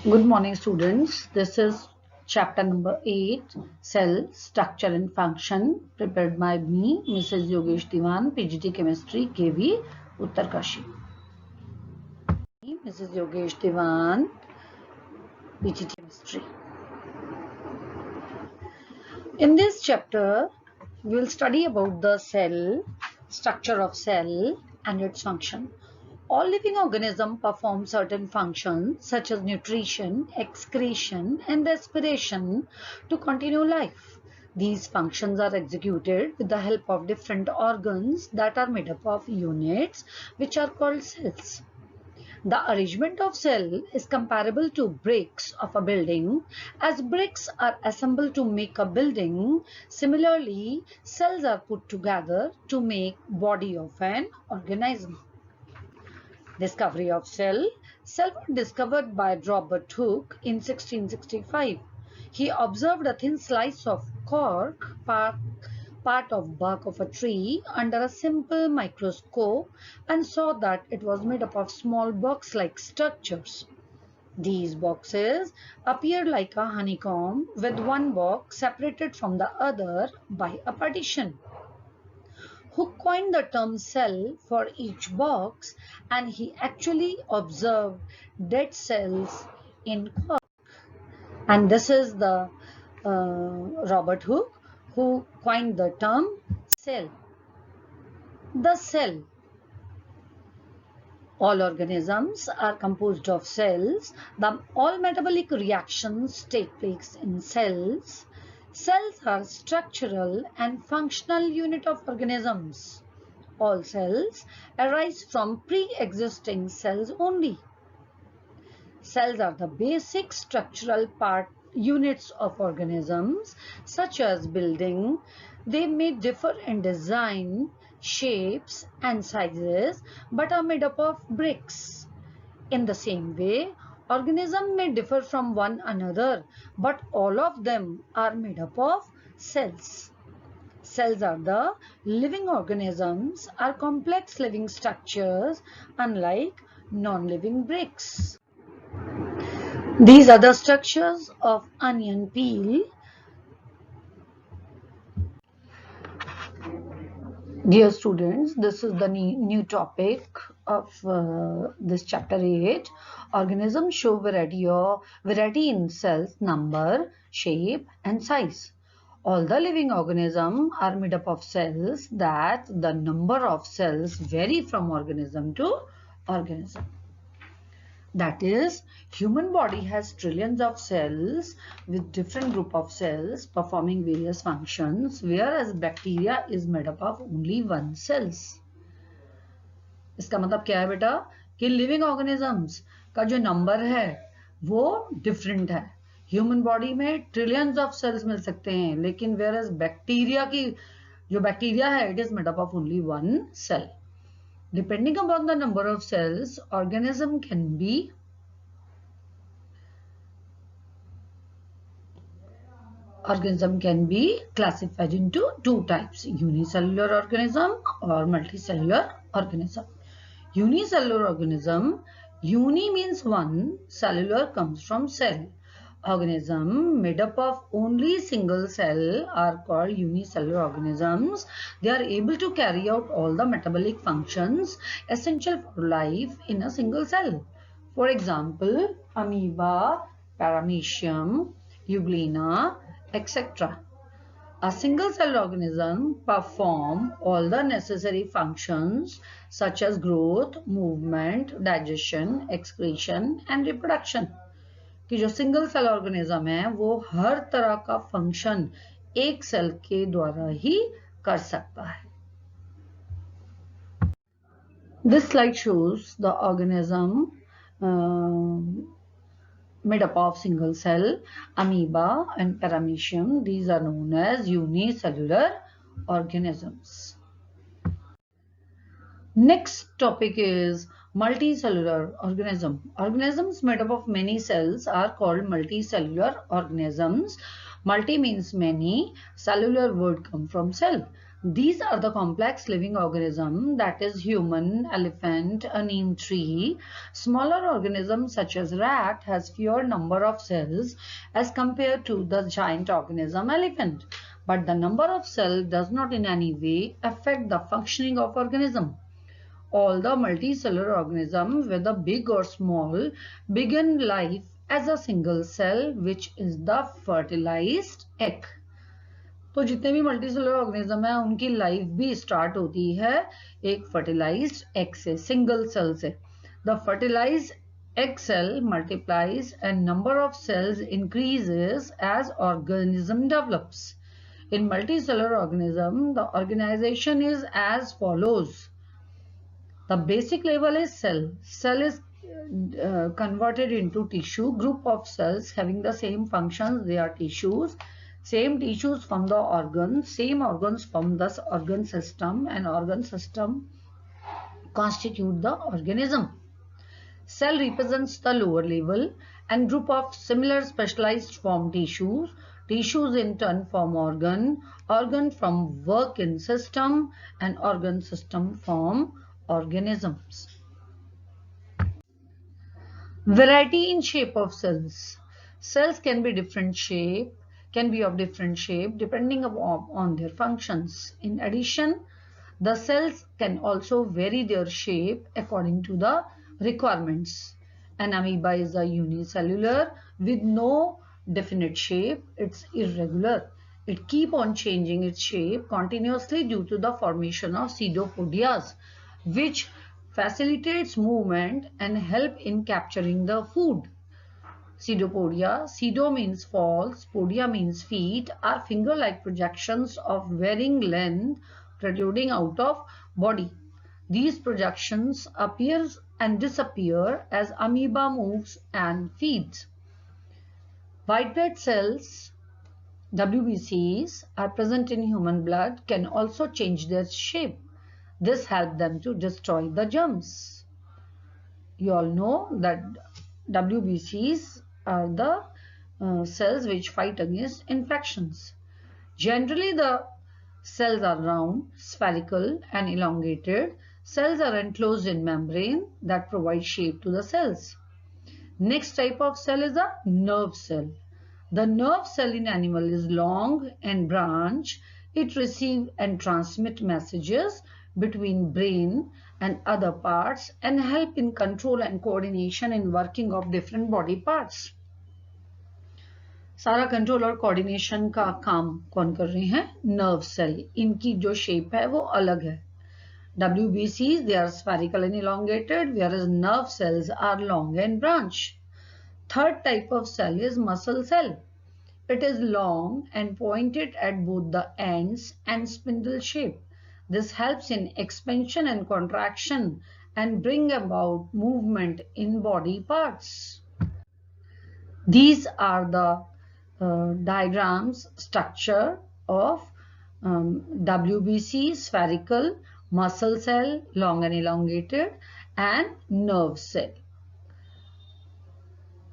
Good morning, students. This is chapter number 8, Cell Structure and Function, prepared by me, Mrs. Yogesh Diwan, PGT Chemistry, KV, Uttarkashi. Mrs. Yogesh Diwan, PGT Chemistry. In this chapter, we will study about the cell, structure of cell, and its function. All living organisms perform certain functions such as nutrition, excretion, and respiration to continue life. These functions are executed with the help of different organs that are made up of units which are called cells. The arrangement of cell is comparable to bricks of a building. As bricks are assembled to make a building, similarly cells are put together to make body of an organism. Discovery of cell. Cell was discovered by Robert Hooke in 1665. He observed a thin slice of cork, part of bark of a tree, under a simple microscope and saw that it was made up of small box-like structures. These boxes appeared like a honeycomb, with one box separated from the other by a partition. Hooke coined the term cell for each box, and he actually observed dead cells in cork. And this is the Robert Hooke who coined the term cell. The cell. All organisms are composed of cells. All metabolic reactions take place in cells. Cells are structural and functional unit of organisms. All cells arise from pre-existing cells only. Cells are the basic structural units of organisms, such as building. They may differ in design, shapes, and sizes, but are made up of bricks. In the same way, organisms may differ from one another, but all of them are made up of cells. Cells are the living organisms, are complex living structures, unlike non-living bricks. These are the structures of onion peel. Dear students, this is the new topic of this chapter 8. Organisms show variety in cells, number, shape, and size. All the living organisms are made up of cells. That the number of cells vary from organism to organism. That is, human body has trillions of cells with different group of cells performing various functions, whereas bacteria is made up of only one cells. इसका मतलब क्या है बेटा कि living organisms का जो number है वो डिफरेंट है. ह्यूमन बॉडी में ट्रिलियंस ऑफ सेल्स मिल सकते हैं, लेकिन whereas बैक्टीरिया की जो बैक्टीरिया है it is made up of only one cell. Depending upon the number of cells, organism can be classified into two types: unicellular organism or multicellular organism. Unicellular organism, uni means one, cellular comes from cell. Organism made up of only single cell are called unicellular organisms. They are able to carry out all the metabolic functions essential for life in a single cell. For example, amoeba, paramecium, euglena, etc. A single cell organism perform all the necessary functions such as growth, movement, digestion, excretion and reproduction. कि जो single cell organism है वो हर तरह का function एक cell के द्वारा ही कर सकता है. This slide shows the organism made up of single cell, amoeba and paramecium. These are known as unicellular organisms. Next topic is multicellular organism. Organisms made up of many cells are called multicellular organisms. Multi means many. Cellular word come from cell. These are the complex living organisms, that is human, elephant, a neem tree. Smaller organisms such as rat has fewer number of cells as compared to the giant organism elephant. But the number of cells does not in any way affect the functioning of organism. All the multicellular organisms, whether big or small, begin life as a single cell, which is the fertilized egg. तो जितने भी multicellular organism है उनकी life भी start होती है एक fertilised egg से, सिंगल सेल से. The fertilised egg cell multiplies and number of cells increases as organism develops. In multicellular organism, the organization is as follows. The basic level is cell. Cell is converted into tissue. Group of cells having the same functions, they are tissues. Same tissues from the organs, same organs from the organ system, and organ system constitute the organism. Cell represents the lower level and group of similar specialized form tissues. Tissues in turn form organ, organ from work in system, and organ system form organisms. Variety in shape of cells. Cells can be of different shape depending on their functions. In addition, the cells can also vary their shape according to the requirements. An amoeba is a unicellular with no definite shape. It's irregular. It keeps on changing its shape continuously due to the formation of pseudopodias, which facilitates movement and help in capturing the food. Pseudopodia, pseudo means false, podia means feet, are finger-like projections of varying length protruding out of body. These projections appear and disappear as amoeba moves and feeds. White blood cells, WBCs, are present in human blood, can also change their shape. This helps them to destroy the germs. You all know that WBCs are the cells which fight against infections. Generally, the cells are round, spherical, and elongated. Cells are enclosed in membrane that provide shape to the cells. Next type of cell is a nerve cell. The nerve cell in animal is long and branch. It receives and transmits messages between brain and other parts and help in control and coordination in working of different body parts. सारा control और coordination का काम कौन कर रहे हैं? Nerve cell. इनकी जो शेप है वो अलग है. WBCs, they are spherical and elongated, whereas nerve cells are long and branch. Third type of cell is muscle cell. It is long and pointed at both the ends and spindle shape. This helps in expansion and contraction and bring about movement in body parts. These are the diagrams structure of WBC, spherical, muscle cell, long and elongated, and nerve cell.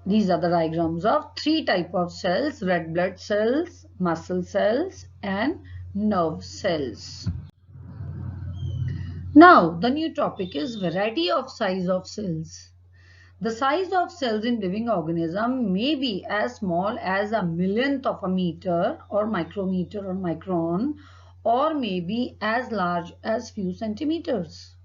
These are the diagrams of three types of cells: red blood cells, muscle cells, and nerve cells. Now, the new topic is variety of size of cells. The size of cells in living organism may be as small as a millionth of a meter or micrometer or micron, or may be as large as few centimeters.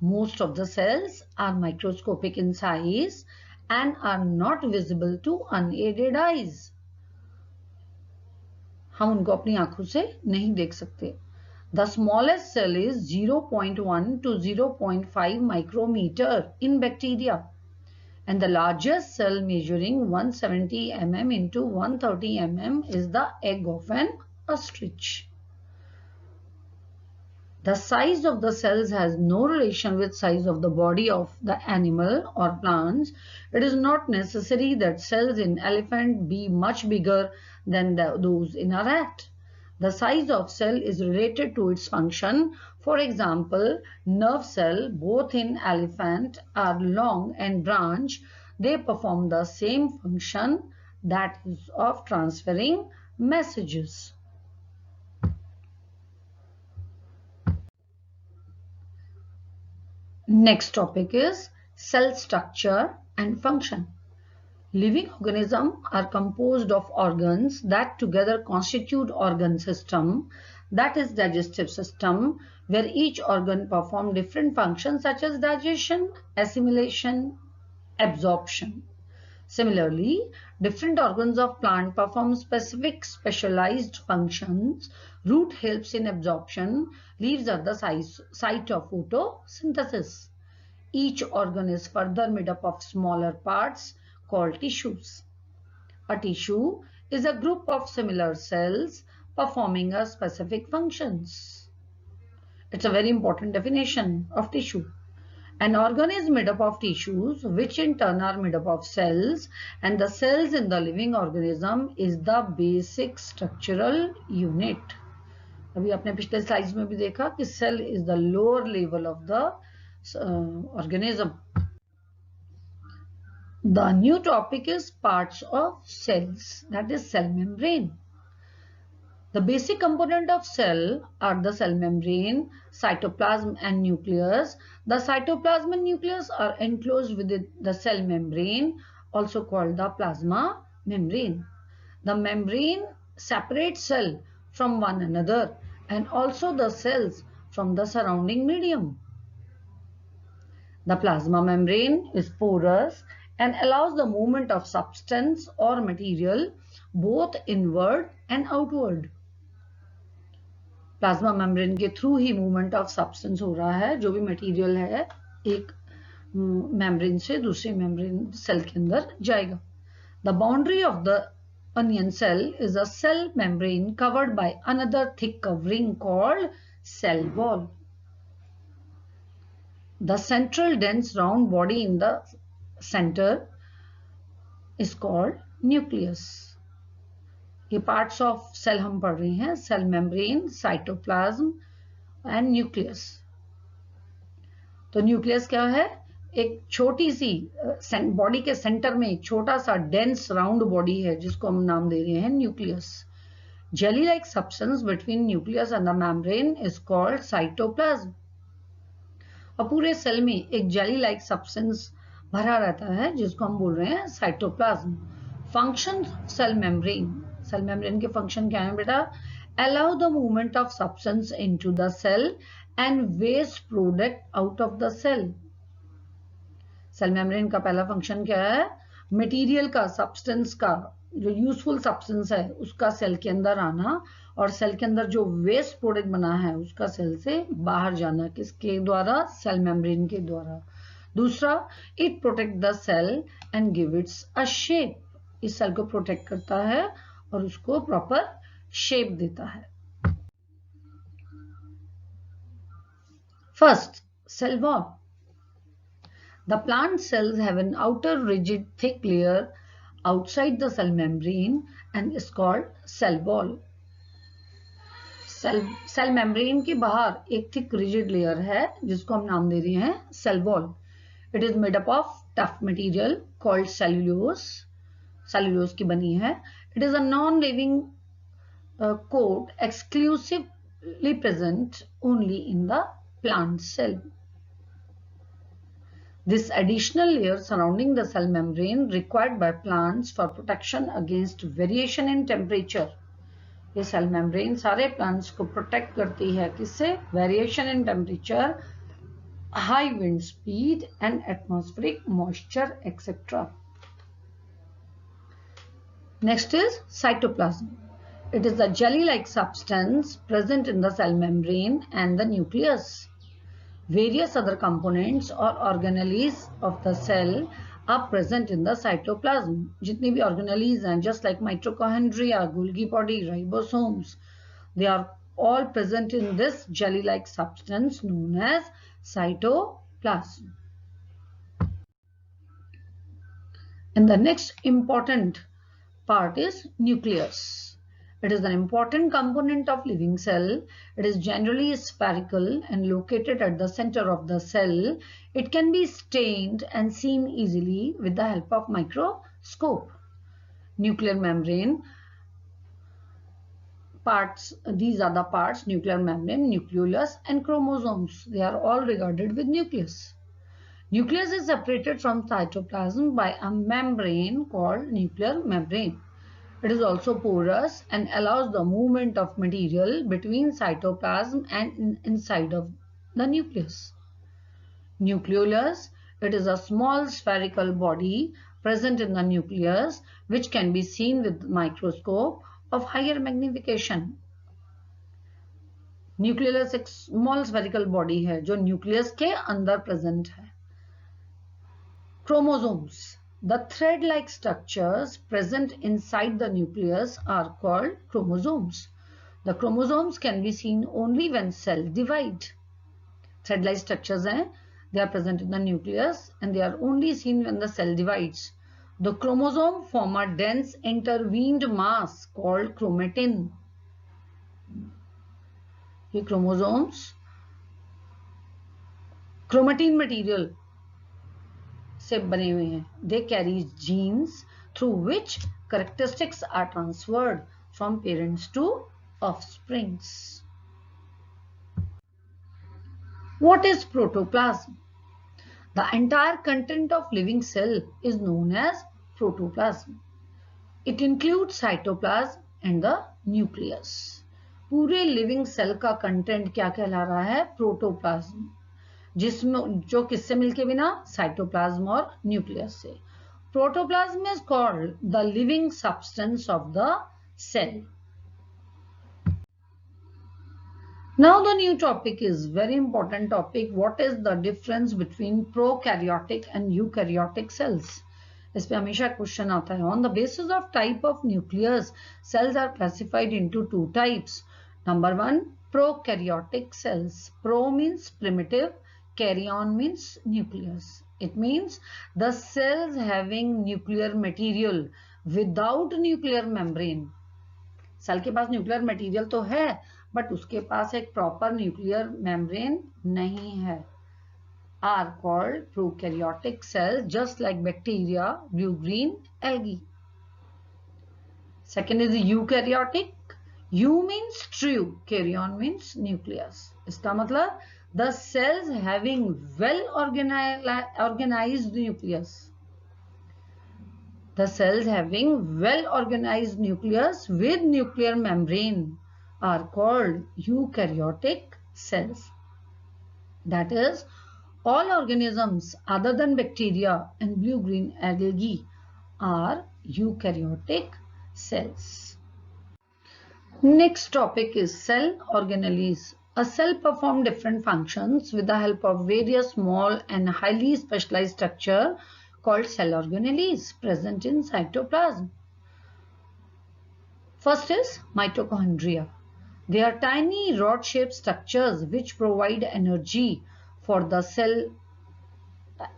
Most of the cells are microscopic in size and are not visible to unaided eyes. हम उनको अपनी आंखों से नहीं देख सकते. The smallest cell is 0.1 to 0.5 micrometer in bacteria, and the largest cell measuring 170 mm into 130 mm is the egg of an ostrich. The size of the cells has no relation with size of the body of the animal or plants. It is not necessary that cells in elephant be much bigger than those in a rat. The size of cell is related to its function. For example, nerve cell, both in elephant, are long and branch. They perform the same function, that is of transferring messages. Next topic is cell structure and function. Living organisms are composed of organs that together constitute organ system, that is digestive system, where each organ performs different functions such as digestion, assimilation, absorption. Similarly, different organs of plant perform specific specialized functions. Root helps in absorption, leaves are the site of photosynthesis. Each organ is further made up of smaller parts called tissues. A tissue is a group of similar cells performing a specific functions. It's a very important definition of tissue. An organ is made up of tissues, which in turn are made up of cells, and the cells in the living organism is the basic structural unit. अभी आपने पिछले slides में भी देखा कि cell is the lower level of the organism. The new topic is parts of cells, that is cell membrane. The basic component of cell are the cell membrane, cytoplasm and nucleus. The cytoplasm and nucleus are enclosed within the cell membrane, also called the plasma membrane. The membrane separates cell from one another and also the cells from the surrounding medium. The plasma membrane is porous and allows the movement of substance or material both inward and outward. Plasma membrane के through ही movement of substance हो रहा है, जो भी material है एक membrane से दूसरी मेम्ब्रेन सेल के अंदर जाएगा. The boundary of the onion cell is a cell membrane covered by another thick covering called cell wall. The central dense round body in the center is called nucleus. ये parts of cell हम पढ़ रहे हैं, cell membrane, cytoplasm and nucleus. तो nucleus क्या है? एक छोटी सी बॉडी के सेंटर में एक छोटा सा डेंस राउंड बॉडी है जिसको हम नाम दे रहे हैं nucleus. Jelly like substance between nucleus and the membrane is called cytoplasm. और पूरे सेल में एक जेली लाइक सब्सटेंस भरा रहता है जिसको हम बोल रहे हैं cytoplasm. Function cell membrane, cell membrane के फंक्शन क्या है बेटा? Allow the movement of substance into the cell and waste product out of the cell. Cell membrane का पहला फंक्शन क्या है? मटेरियल का, सब्सटेंस का, जो यूजफुल सब्सटेंस है उसका सेल के अंदर आना और सेल के अंदर जो वेस्ट प्रोडक्ट बना है उसका सेल से बाहर जाना. किसके द्वारा? सेल मेम्ब्रेन के द्वारा. दूसरा, it protect the cell and give its a shape. इस सेल को प्रोटेक्ट करता है और उसको प्रॉपर शेप देता है. First, cell wall. The plant cells have an outer rigid thick layer outside the cell membrane and is called cell wall. Cell membrane के बाहर एक थिक रिजिड लेयर है जिसको हम नाम दे रहे हैं cell wall. It is made up of tough material called cellulose. Cellulose की बनी है. It is a non living coat exclusively present only in the plant cell. This additional layer surrounding the cell membrane required by plants for protection against variation in temperature. ये cell membrane सारे plants को protect करती है किससे? Variation in temperature, high wind speed and atmospheric moisture etc. Next is cytoplasm. It is a jelly-like substance present in the cell membrane and the nucleus. Various other components or organelles of the cell are present in the cytoplasm. जितनी भी organelles हैं, just like mitochondria, Golgi body, ribosomes, they are all present in this jelly-like substance known as cytoplasm. And the next important part is nucleus. It is an important component of living cell. It is generally spherical and located at the center of the cell. It can be stained and seen easily with the help of microscope. Nuclear membrane parts, these are the parts: nuclear membrane, nucleolus and chromosomes. They are all regarded with nucleus. Nucleus is separated from cytoplasm by a membrane called nuclear membrane. It is also porous and allows the movement of material between cytoplasm and inside of the nucleus. Nucleolus, it is a small spherical body present in the nucleus which can be seen with microscope of higher magnification. Nucleus एक small spherical body है जो nucleus के अंदर present है. Chromosomes. The thread-like structures present inside the nucleus are called chromosomes. The chromosomes can be seen only when cells divide. Thread-like structures हैं, they are present in the nucleus and they are only seen when the cell divides. The chromosome form a dense intervened mass called chromatin. ये chromosomes chromatin material से बने हुए हैं. They carry genes through which characteristics are transferred from parents to offsprings. What is protoplasm? The entire content of living cell is known as protoplasm. It includes cytoplasm and the nucleus. पूरे living cell का content क्या कहला रहा है? Protoplasm, जिसमें जो किससे मिलके बिना? साइटोप्लाज्म और न्यूक्लियस से. Protoplasm is called the living substance of the cell. Now the new topic is very important topic. What is the difference between prokaryotic and eukaryotic cells? इस पे हमेशा क्वेश्चन आता है. On the basis of type of nucleus, cells are classified into two types. Number one, prokaryotic cells. Pro means primitive, karyon means nucleus. It means the cells having nuclear material without nuclear membrane. Cell के पास nuclear material तो है but उसके पास एक proper nuclear membrane नहीं है. Are called prokaryotic cells, just like bacteria, blue-green algae. Second is eukaryotic. U means true, karyon means nucleus. इसका मतलब the cells having well organized nucleus. The cells having well organized nucleus with nuclear membrane are called eukaryotic cells. That is, all organisms other than bacteria and blue-green algae are eukaryotic cells. Next topic is cell organelles. A cell performs different functions with the help of various small and highly specialized structure called cell organelles present in cytoplasm. First is mitochondria. They are tiny rod-shaped structures which provide energy for the cell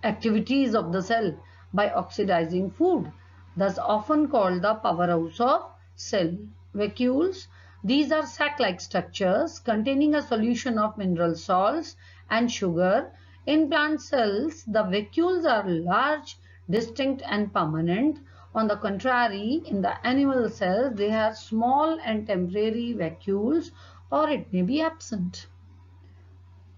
activities of the cell by oxidizing food, thus often called the powerhouse of cell. Vacuoles. These are sac-like structures containing a solution of mineral salts and sugar. In plant cells, the vacuoles are large, distinct and permanent. On the contrary, in the animal cells, they are small and temporary vacuoles, or it may be absent.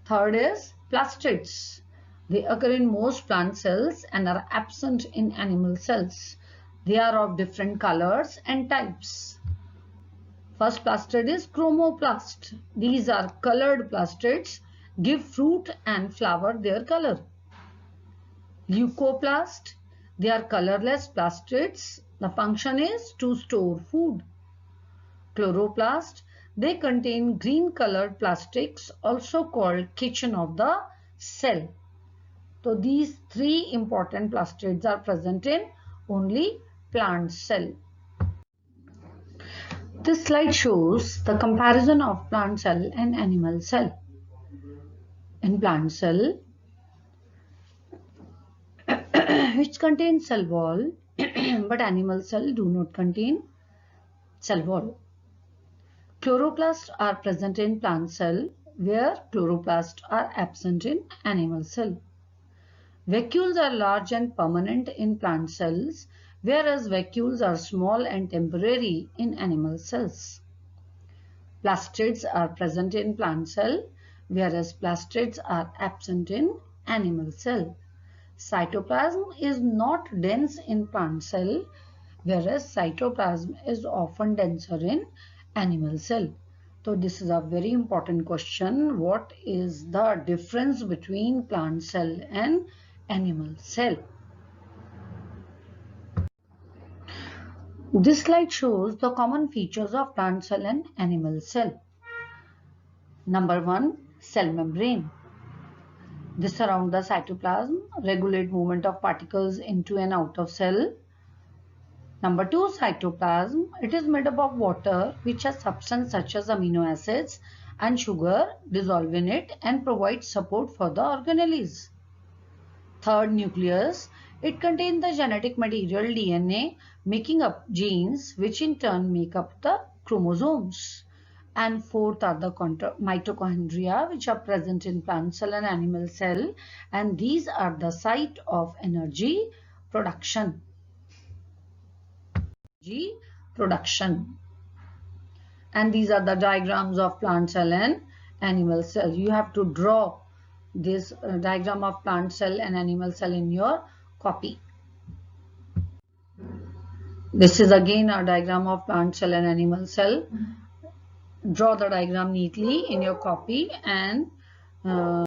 Third is plastids. They occur in most plant cells and are absent in animal cells. They are of different colors and types. First plastid is chromoplast. These are colored plastids, give fruit and flower their color. Leucoplast. They are colorless plastids. The function is to store food. Chloroplast. They contain green colored plastics, also called kitchen of the cell. So these three important plastids are present in only plant cell. This slide shows the comparison of plant cell and animal cell. In plant cell, which contains cell wall, but animal cell do not contain cell wall. Chloroplasts are present in plant cell, where chloroplasts are absent in animal cell. Vacuoles are large and permanent in plant cells, whereas vacuoles are small and temporary in animal cells. Plastids are present in plant cell, whereas plastids are absent in animal cell. Cytoplasm is not dense in plant cell, whereas cytoplasm is often denser in animal cell. So this is a very important question. What is the difference between plant cell and animal cell? This slide shows the common features of plant cell and animal cell. Number 1, cell membrane. They surround the cytoplasm, regulate movement of particles into and out of cell. Number 2, cytoplasm. It is made up of water which has substance such as amino acids and sugar dissolve in it and provide support for the organelles. Third, nucleus. It contains the genetic material DNA making up genes which in turn make up the chromosomes. And fourth are the mitochondria which are present in plant cell and animal cell, and these are the site of energy production. And these are the diagrams of plant cell and animal cell. You have to draw this diagram of plant cell and animal cell in your copy. This is again a diagram of plant cell and animal cell. Draw the diagram neatly in your copy and